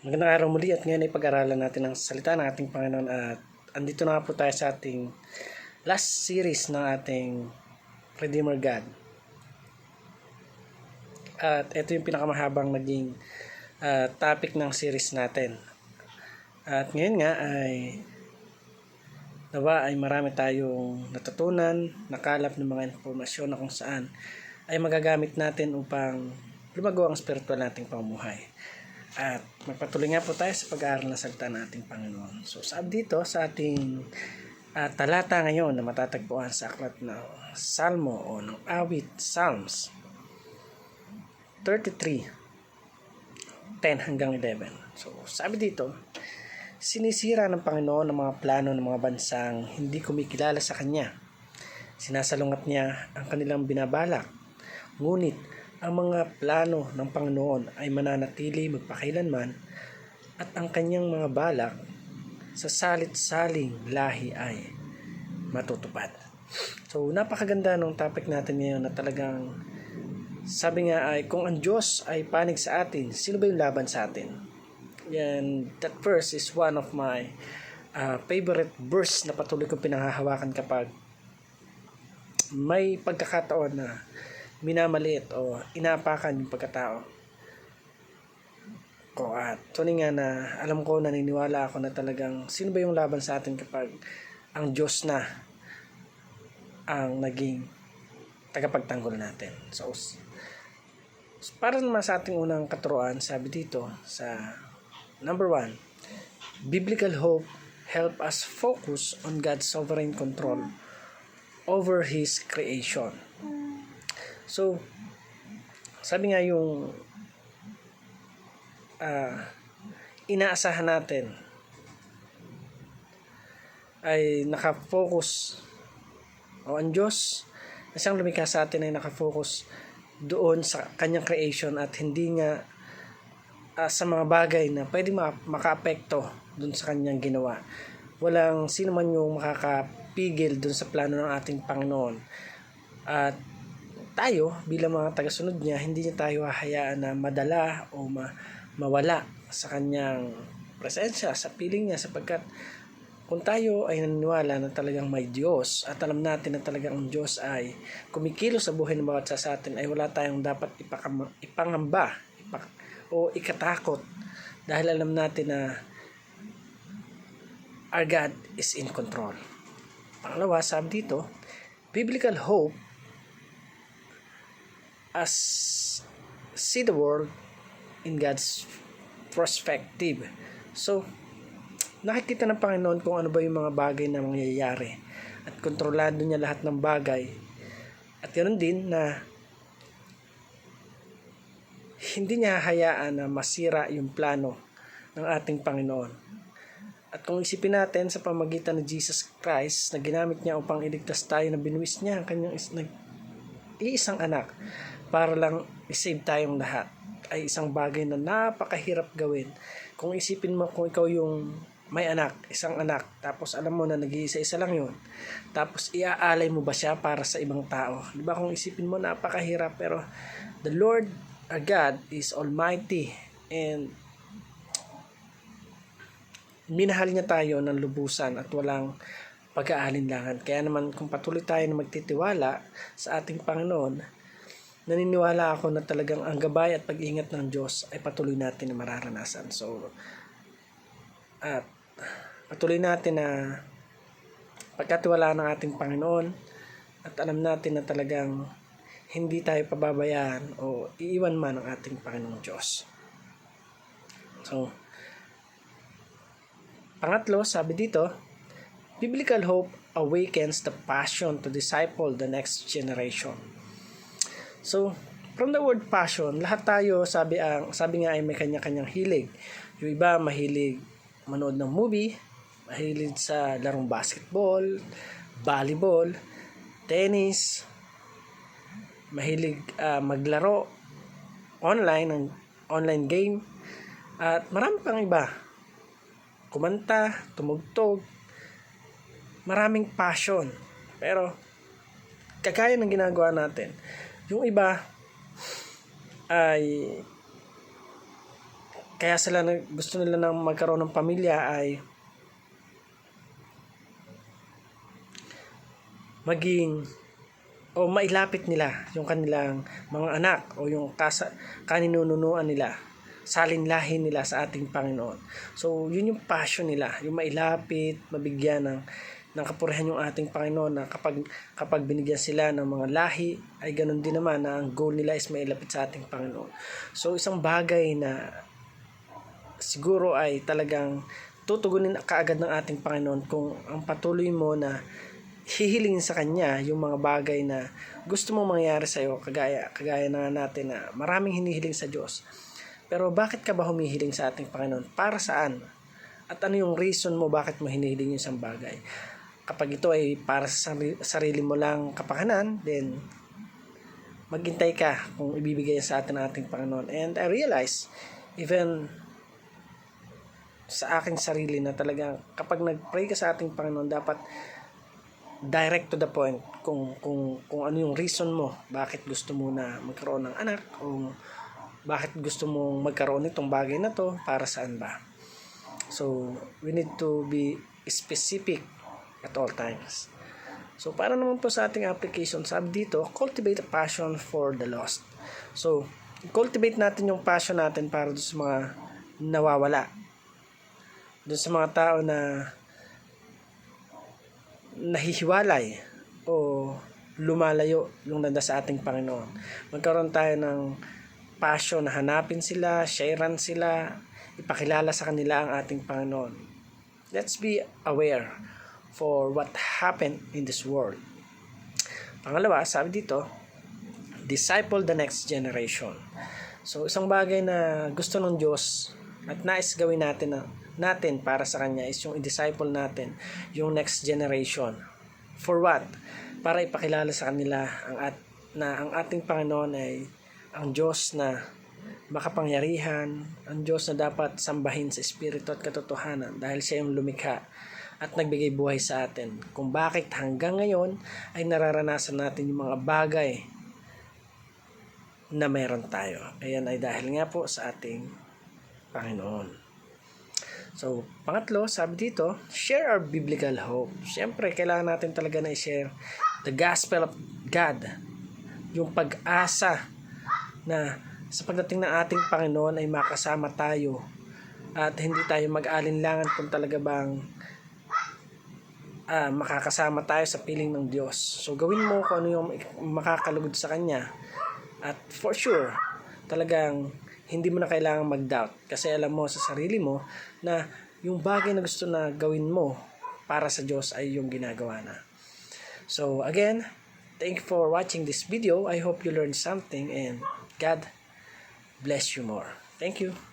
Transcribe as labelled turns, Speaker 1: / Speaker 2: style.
Speaker 1: Magandang araw muli at ngayon ay pag-aralan natin ang salita ng ating Panginoon at andito na po tayo sa ating last series ng ating Redeemer God. At ito yung pinakamahabang naging topic ng series natin. At ngayon nga ay nawa ay marami tayong natutunan, nakalap ng mga informasyon na kung saan ay magagamit natin upang lumago ang spiritual nating pamumuhay. At magpatuloy nga po tayo sa pag-aaral ng salita ng ating Panginoon. So sabi dito sa ating talata ngayon na matatagpuan sa aklat ng Salmo o ng awit, Psalms 33, 10 hanggang 11. So sabi dito, sinisira ng Panginoon ang mga plano ng mga bansang hindi kumikilala sa Kanya. Sinasalungat niya ang kanilang binabalak. Ngunit ang mga plano ng Panginoon ay mananatili magpakailanman at ang kanyang mga balak sa salit-saling lahi ay matutupad. So, napakaganda ng topic natin ngayon na talagang sabi nga ay kung ang Diyos ay panig sa atin, sino ba yung laban sa atin? And that verse is one of my favorite verse na patuloy kong pinanghahawakan kapag may pagkakataon na minamaliit o inapakan yung pagkatao ko. At tuloy nga na alam ko, naniniwala ako na talagang sino ba yung laban sa atin kapag ang Diyos na ang naging tagapagtanggol natin. So para naman sa ating unang katuruan, sabi dito sa number 1, biblical hope help us focus on God's sovereign control over His creation. So, sabi nga yung inaasahan natin ay nakafocus o ang Diyos na siyang lumikha sa atin ay nakafocus doon sa kanyang creation at hindi nga sa mga bagay na pwede makaapekto doon sa kanyang ginawa. Walang sino man yung makakapigil doon sa plano ng ating Panginoon. At tayo bilang mga tagasunod niya, hindi niya tayo hahayaan na madala o mawala sa kanyang presensya, sa piling niya, sapagkat kung tayo ay naniniwala na talagang may Diyos at alam natin na talagang ang Diyos ay kumikilos sa buhay ng bawat sa atin, ay wala tayong dapat ipangamba o ikatakot dahil alam natin na our God is in control. Pangalawa, sabi dito, biblical hope as see the world in God's perspective. So, nakikita ng Panginoon kung ano ba yung mga bagay na mangyayari at kontrolado niya lahat ng bagay. At ganoon din na hindi niya hayaan na masira yung plano ng ating Panginoon. At kung isipin natin sa pamagitan ng Jesus Christ na ginamit niya upang iligtas tayo, na binuwis niya ang kanyang iisang anak para lang isave tayong lahat, ay isang bagay na napakahirap gawin. Kung isipin mo kung ikaw yung may anak, isang anak, tapos alam mo na nag-iisa-isa lang yun, tapos iaalay mo ba siya para sa ibang tao? Diba, kung isipin mo, napakahirap. Pero the Lord our God is almighty and minahal niya tayo ng lubusan at walang pag-aalinlangan. Kaya naman kung patuloy tayo na magtitiwala sa ating Panginoon, naniniwala ako na talagang ang gabay at pag-ingat ng Diyos ay patuloy natin na mararanasan. So, at patuloy natin na pagkatiwalaan ng ating Panginoon at alam natin na talagang hindi tayo pababayaan o iiwan man ng ating Panginoong Diyos. So, pangatlo, sabi dito, biblical hope awakens the passion to disciple the next generation. So, from the word passion, lahat tayo, sabi nga ay may kanya-kanyang hilig. Yung iba mahilig manood ng movie, mahilig sa larong basketball, volleyball, tennis, mahilig maglaro ng online game, at marami pang iba. Kumanta, tumugtog, maraming passion. Pero kagaya ng ginagawa natin, yung iba ay kaya sila gusto nila nang magkaroon ng pamilya ay maging o mailapit nila yung kanilang mga anak o yung kaninununuan nila, salinlahin nila sa ating Panginoon. So, yun yung passion nila, yung mailapit, mabigyan ng kapurihan yung ating Panginoon, na kapag binigyan sila ng mga lahi, ay ganun din naman na ang goal nila is mailapit sa ating Panginoon. So, isang bagay na siguro ay talagang tutugunin kaagad ng ating Panginoon kung ang patuloy mo na hihilingin sa Kanya yung mga bagay na gusto mong mangyari sa iyo, kagaya na natin na maraming hinihiling sa Diyos. Pero bakit ka ba humihiling sa ating Panginoon? Para saan? At ano yung reason mo bakit mo hinihiling yung isang bagay? Kapag ito ay para sa sarili mo lang kapakanan, then maghintay ka kung ibibigay sa atin ng ating Panginoon. And I realize, even sa aking sarili, na talagang kapag nag-pray ka sa ating Panginoon, dapat direct to the point kung ano yung reason mo, bakit gusto mo na magkaroon ng anak, o bakit gusto mong magkaroon nitong bagay na to, para saan ba. So we need to be specific at all times. So para naman po sa ating application, sabi dito, cultivate a passion for the lost. So cultivate natin yung passion natin para doon sa mga nawawala, doon sa mga tao na nahihiwalay o lumalayo yung nanda sa ating Panginoon. Magkaroon tayo ng passion na hanapin sila, sharean sila, ipakilala sa kanila ang ating Panginoon. Let's be aware for what happened in this world. Pangalawa, sabi dito, disciple the next generation. So isang bagay na gusto ng Diyos at nais gawin natin para sa Kanya is yung i-disciple natin yung next generation. For what? Para ipakilala sa kanila ang ating Panginoon ay ang Diyos na makapangyarihan, ang Diyos na dapat sambahin sa espiritu at katotohanan, dahil Siya yung lumikha at nagbigay buhay sa atin. Kung bakit hanggang ngayon ay nararanasan natin yung mga bagay na meron tayo. Ayan ay dahil nga po sa ating Panginoon. So, pangatlo, sabi dito, share our biblical hope. Siyempre, kailangan natin talaga na i-share the gospel of God. Yung pag-asa na sa pagdating ng ating Panginoon ay makasama tayo at hindi tayo mag-alinlangan kung talaga bang makakasama tayo sa piling ng Diyos. So, gawin mo kung ano yung makakalugod sa Kanya. At for sure, talagang hindi mo na kailangang mag-doubt kasi alam mo sa sarili mo na yung bagay na gusto na gawin mo para sa Diyos ay yung ginagawa na. So again, thank you for watching this video. I hope you learned something and God bless you more. Thank you.